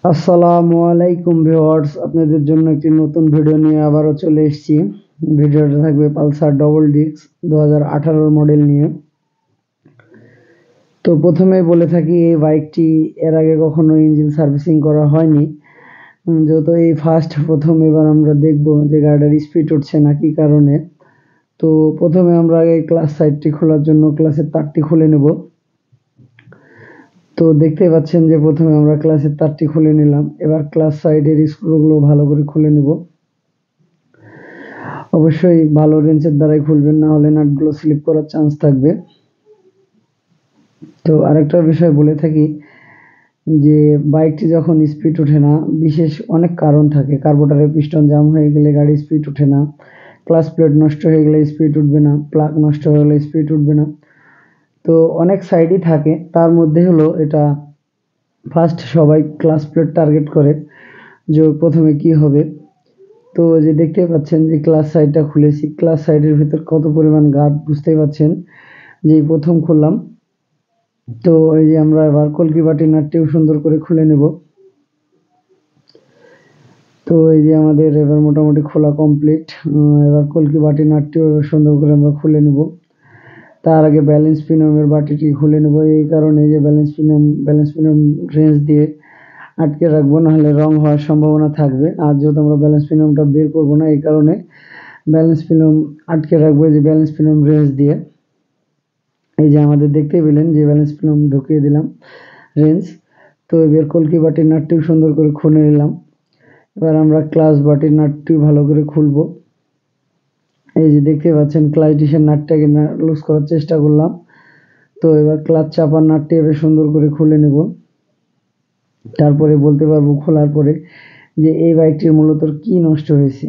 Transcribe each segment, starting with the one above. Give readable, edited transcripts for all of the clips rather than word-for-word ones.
আসসালামু আলাইকুম ভিউয়ার্স, আপনাদের জন্য একটি নতুন ভিডিও নিয়ে আবারও চলে এসেছি। ভিডিওটা থাকবে পালসার ডবল ডিস্ক 2018 মডেল নিয়ে। তো প্রথমেই বলে থাকি এই বাইকটি এর আগে কখনো ইঞ্জিন সার্ভিসিং করা হয়নি। যেহেতু এই প্রথম এবার আমরা দেখব যে গাড়িটার স্পিড উঠছে না কি কারণে। তো প্রথমে আমরা আগে ক্লাচ সাইডটি খোলার জন্য ক্লাচের তারটি খুলে নেব। তো দেখতেই পাচ্ছেন যে প্রথমে আমরা ক্লাচের তারটি খুলে নিলাম। এবার ক্লাচ সাইডের স্ক্রুগুলো ভালো করে খুলে নেব। অবশ্যই ভালো রেঞ্চের দ্বারাই খুলবেন, না হলে নাটগুলো স্লিপ করার চান্স থাকবে। তো আরেকটা বিষয় বলে থাকি যে বাইকটি যখন স্পিড ওঠে না, বিশেষ অনেক কারণ থাকে। কার্বোরেটরের পিস্টন জাম হয়ে গেলে গাড়ি স্পিড ওঠে না, ক্লাচ প্লেট নষ্ট হয়ে গেলে স্পিড উঠবে না, প্লাগ নষ্ট হয়ে গেলে স্পিড উঠবে না। তো অনেক সাইডই থাকে, তার মধ্যে হলো এটা সবাই ক্লাচ প্লেট টার্গেট করে যে প্রথমে কি হবে। তো যে দেখতে পাচ্ছেন যে ক্লাচ সাইডটা খুলেছি, ক্লাচ সাইডের ভিতর কত পরিমাণ গার্ড বুঝতেই পাচ্ছেন যে প্রথম খুললাম। তো এই যে আমরা এবার কলকি বাটি নাটটিও সুন্দর করে খুলে নেব। তো এই যে আমাদের এবার মোটামুটি খোলা কমপ্লিট। এবার কলকি বাটি নাটটিও সুন্দর করে আমরা খুলে নেব। তার আগে ব্যালেন্স পিনমের বাটিটি খুলে নেব, এই কারণে যে ব্যালেন্স পিনম রেঞ্জ দিয়ে আটকে রাখবো, নাহলে রং হওয়ার সম্ভাবনা থাকবে। আর যেহেতু আমরা ব্যালেন্স পিনমটা বের করবো না, এই কারণে ব্যালেন্স পিনম আটকে রাখবো যে ব্যালেন্স পিনম রেঞ্জ দিয়ে। এই যে আমাদের দেখতেই পেলেন যে ব্যালেন্স পিনম ঢুকিয়ে দিলাম রেঞ্জ। তো এবার কলকি বাটির নাটটিও সুন্দর করে খুলে নিলাম। এবার আমরা ক্লাচ বাটির নাটটিও ভালো করে খুলবো। এই যে দেখতে পাচ্ছেন ক্লাচ ডিসের নাটটাকে লুজ করার চেষ্টা করলাম। তো এবার ক্লাচ চাপার নাটটি এবার সুন্দর করে খুলে নেব। তারপরে বলতে পারবো খোলার পরে যে এই বাইকটির মূলত কি নষ্ট হয়েছে।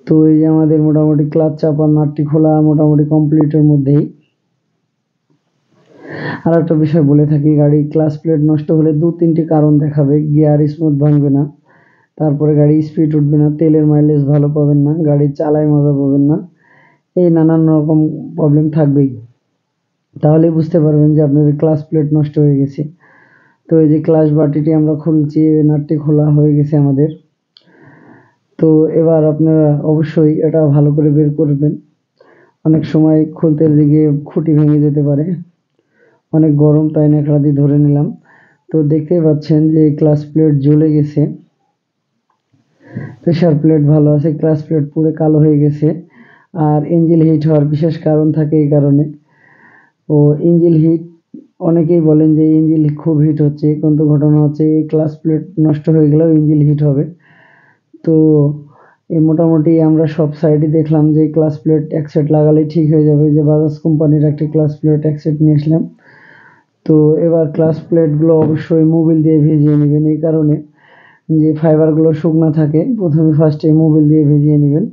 তো এই যে আমাদের মোটামুটি ক্লাচ চাপার নাটটি খোলা মোটামুটি কমপ্লিটের মধ্যেই। আর একটা বিষয় বলে থাকি, গাড়ি ক্লাচ প্লেট নষ্ট হলে 2-3টি কারণ দেখাবে। গিয়ার স্মুথ ভাঙবে না, তারপরে গাড়ি স্পিড উঠবে না, তেলের মাইলেজ ভালো পাবেন না, গাড়ি চালায় মজা পাবেন না, এই নানান রকম প্রবলেম থাকবেই। তাহলেই বুঝতে পারবেন যে আপনাদের ক্লাচ প্লেট নষ্ট হয়ে গেছে। তো এই যে ক্লাচ বাটিটি আমরা খুলছি, নাটটি খোলা হয়ে গেছে আমাদের। তো এবার আপনারা অবশ্যই এটা ভালো করে বের করবেন। অনেক সময় খুলতে গিয়ে খুঁটি ভেঙে যেতে পারে, অনেক গরম, তাই ন্যাকড়া দিয়ে ধরে নিলাম। তো দেখতেই পাচ্ছেন যে ক্লাচ প্লেট জ্বলে গেছে, প্রেসার প্লেট ভালো আছে, ক্লাচ প্লেট পুরো কালো হয়ে গেছে। আর ইঞ্জিন হিট হওয়ার বিশেষ কারণ থাকে এই কারণে। ও ইঞ্জিন হিট, অনেকেই বলেন যে ইঞ্জিন খুব হিট হচ্ছে, কিন্তু ঘটনা হচ্ছে এই ক্লাচ প্লেট নষ্ট হয়ে গেলেও ইঞ্জিন হিট হবে। তো এই মোটামুটি আমরা সব সাইডে দেখলাম যে ক্লাচ প্লেট এক সেট লাগালেই ঠিক হয়ে যাবে। যে বাজাজ কোম্পানির একটা ক্লাচ প্লেট এক সেট নিয়ে আসলাম। তো এবার ক্লাচ প্লেটগুলো অবশ্যই মোবিল দিয়ে ভিজিয়ে নেবেন, এই কারণে যে ফাইবারগুলো শুকনা থাকে। প্রথমে ফার্স্টে মোবিল দিয়ে ভিজিয়ে নেবেন,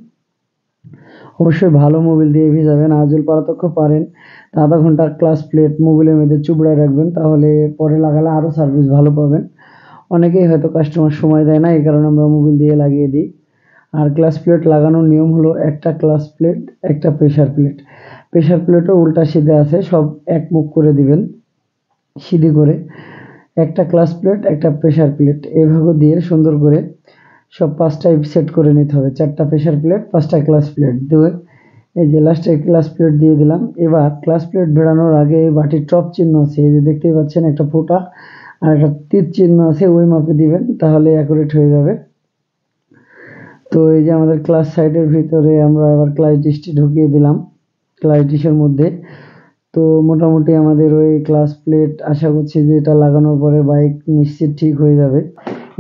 অবশ্যই ভালো মোবিল দিয়ে ভিজাবেন। আর যদি পারতক্ষ পারেন তা আধা ঘন্টা ক্লাচ প্লেট মোবিলের মধ্যে চুবড়ায় রাখবেন, তাহলে পরে লাগালে আরও সার্ভিস ভালো পাবেন। অনেকেই হয়তো কাস্টমার সময় দেয় না, এই কারণে আমরা মোবিল দিয়ে লাগিয়ে দিই। আর ক্লাচ প্লেট লাগানোর নিয়ম হলো একটা ক্লাচ প্লেট একটা প্রেসার প্লেট। প্রেসার প্লেটও উল্টা সিধে আছে, সব এক মুখ করে দিবেন সিধে করে। একটা ক্লাচ প্লেট একটা প্রেসার প্লেট এভাবে দিয়ে সুন্দর করে সব 5টাই সেট করে নিতে হবে। 4টা প্রেসার প্লেট 5টা ক্লাচ প্লেট দিয়ে এই যে লাস্টে ক্লাচ প্লেট দিয়ে দিলাম। এবার ক্লাচ প্লেট ভেড়ানোর আগে এই বাটির টপ চিহ্ন আছে, এই যে দেখতেই পাচ্ছেন একটা ফোঁটা আর একটা তীর চিহ্ন আছে, ওই মাপে দিবেন, তাহলে অ্যাকুরেট হয়ে যাবে। তো এই যে আমাদের ক্লাচ সাইডের ভিতরে আমরা এবার ক্লাচ ডিসটি ঢুকিয়ে দিলাম ক্লাচ ডিসের মধ্যে। তো মোটামুটি আমাদের ওই ক্লাচ প্লেট আশা করছি যে এটা লাগানোর পরে বাইক নিশ্চিত ঠিক হয়ে যাবে,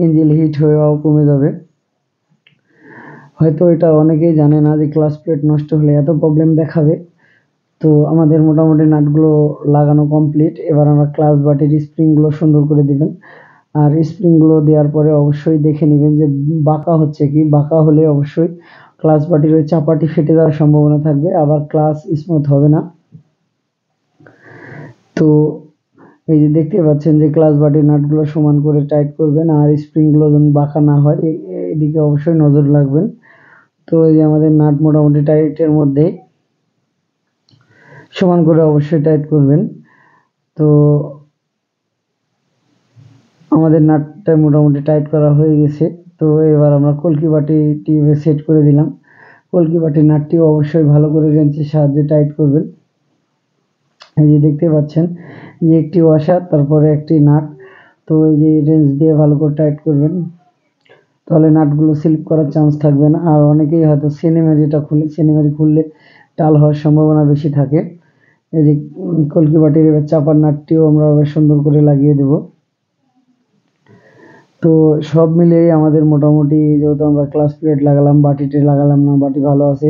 ইঞ্জিন হিট হওয়াও কমে যাবে। হয়তো এটা অনেকেই জানে না যে ক্লাচ প্লেট নষ্ট হলে এত প্রবলেম দেখাবে। তো আমাদের মোটামুটি নাটগুলো লাগানো কমপ্লিট। এবার আমরা ক্লাচ বাটির স্প্রিংগুলো সুন্দর করে দিবেন। আর স্প্রিংগুলো দেওয়ার পরে অবশ্যই দেখে নেবেন যে বাঁকা হচ্ছে কি। বাঁকা হলে অবশ্যই ক্লাচ বাটির ওই চাপাটি ফেটে যাওয়ার সম্ভাবনা থাকবে, আবার ক্লাচ স্মুথ হবে না। তো এই যে দেখতে পাচ্ছেন যে ক্লাচ বাটির নাটগুলো সমান করে টাইট করবেন, আর স্প্রিংগুলো যেন বাঁকা না হয় এদিকে অবশ্যই নজর রাখবেন। তো এই যে আমাদের নাট মোটামুটি টাইটের মধ্যে, সমান করে অবশ্যই টাইট করবেন। তো আমাদের নাটটা মোটামুটি টাইট করা হয়ে গেছে। তো এবার আমরা কলকি বাটি টিউবে সেট করে দিলাম। কলকি বাটির নাটটিও অবশ্যই ভালো করে রেঞ্চের সাহায্যে টাইট করবেন। এই যে দেখতে পাচ্ছেন যে একটি ওয়াশার, তারপরে একটি নাট। তো এই যে রেঞ্চ দিয়ে ভালো করে টাইট করবেন, তাহলে নাটগুলো স্লিপ করার চান্স থাকবে না। আর অনেকেই হয়তো সিনেমারিটা খুলে, সিনেমারি খুললে টাল হওয়ার সম্ভাবনা বেশি থাকে। এই যে কলকি বাটির এবার চাপার নাটটিও আমরা বেশ সুন্দর করে লাগিয়ে দেব। তো সব মিলিয়ে আমাদের মোটামুটি, যেহেতু আমরা ক্লাচ প্লেট লাগালাম, বাটিতে লাগালাম না, বাটি ভালো আছে।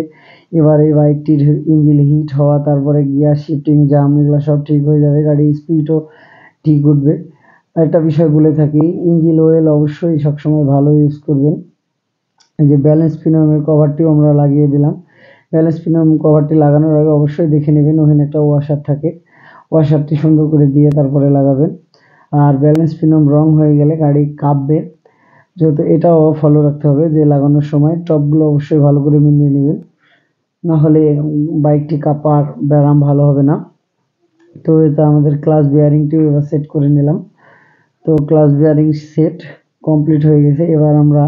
এবার এই বাইকটির ইঞ্জিন হিট হওয়া, তারপরে গিয়ার শিফটিং, জাম, এগুলো সব ঠিক হয়ে যাবে, গাড়ির স্পিডও ঠিক উঠবে। একটা বিষয় বলে থাকি, ইঞ্জিন অয়েল অবশ্যই সবসময় ভালো ইউজ করবেন। এই যে ব্যালেন্স পিনিয়মের কভারটিও আমরা লাগিয়ে দিলাম। ব্যালেন্স পিনিয়ম কভারটি লাগানোর আগে অবশ্যই দেখে নেবেন ওখানে একটা ওয়াশার থাকে, ওয়াশারটি সুন্দর করে দিয়ে তারপরে লাগাবেন। আর ব্যালেন্স পিনিয়ম রং হয়ে গেলে গাড়ি কাঁপবে, যেহেতু এটাও ফলো রাখতে হবে যে লাগানোর সময় টপগুলো অবশ্যই ভালো করে মিলিয়ে নেবেন, না হলে বাইকটি কাঁপার ব্যারাম ভালো হবে না। তো এটা আমাদের ক্লাচ বিয়ারিংটিও এবার সেট করে নিলাম। তো ক্লাচ বিয়ারিং সেট কমপ্লিট হয়ে গেছে। এবার আমরা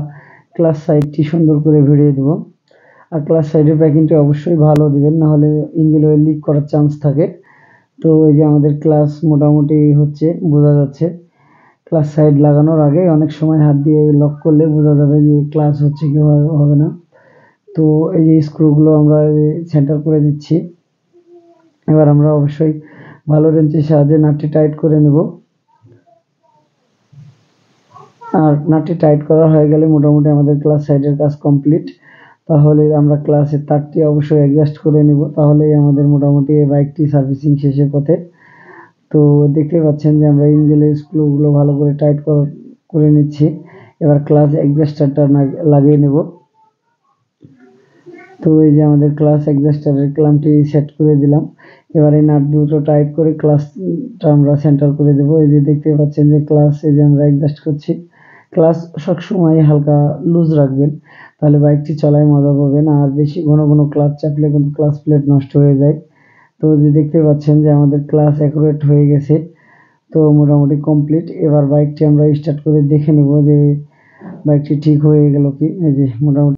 ক্লাচ সাইডটি সুন্দর করে ভিড়িয়ে দেব। আর ক্লাচ সাইডের প্যাকিংটি অবশ্যই ভালো দিবেন, না হলে ইঞ্জিন অয়েল লিক করার চান্স থাকে। তো এই যে আমাদের ক্লাচ মোটামুটি হচ্ছে, বোঝা যাচ্ছে। ক্লাচ সাইড লাগানোর আগে অনেক সময় হাত দিয়ে লক করলে বোঝা যাবে যে ক্লাচ হচ্ছে কি হবে না। তো এই যে স্ক্রুগুলো আমরা সেন্টার করে দিচ্ছি। এবার আমরা অবশ্যই ভালো রেঞ্চের সাহায্যে নাটটি টাইট করে নেব। আর নাটটি টাইট করা হয়ে গেলে মোটামুটি আমাদের ক্লাচ সাইডের কাজ কমপ্লিট। তাহলে আমরা ক্লাচের তারটি অবশ্যই অ্যাডজাস্ট করে নেব, তাহলেই আমাদের মোটামুটি এই বাইকটি সার্ভিসিং শেষের পথে। তো দেখতে পাচ্ছেন যে আমরা ইঞ্জিনের স্ক্রুগুলো ভালো করে টাইট করে নিচ্ছি। এবার ক্লাচ অ্যাডজাস্টারটা লাগিয়ে নেব। তো এই যে আমাদের ক্লাচ অ্যাডজাস্টারের ক্লাম্পটি সেট করে দিলাম। এবার এই নাট দুটো টাইট করে ক্লাচটা আমরা সেন্টার করে দেব। এই যে দেখতে পাচ্ছেন যে ক্লাচ এই যে আমরা অ্যাডজাস্ট করছি। ক্লাচ সবসময় হালকা লুজ রাখবেন, তাহলে বাইকটি চলায় মজা পাবেন। আর বেশি ঘন ঘন ক্লাচ চাপলে কিন্তু ক্লাচ প্লেট নষ্ট হয়ে যায়। তো যে দেখতে পাচ্ছেন যে আমাদের ক্লাচ অ্যাকুরেট হয়ে গেছে। তো মোটামুটি কমপ্লিট। এবার বাইকটি আমরা স্টার্ট করে দেখে নেব যে বাইকটি ঠিক হয়ে গেল কি। এই যে মোটামুটি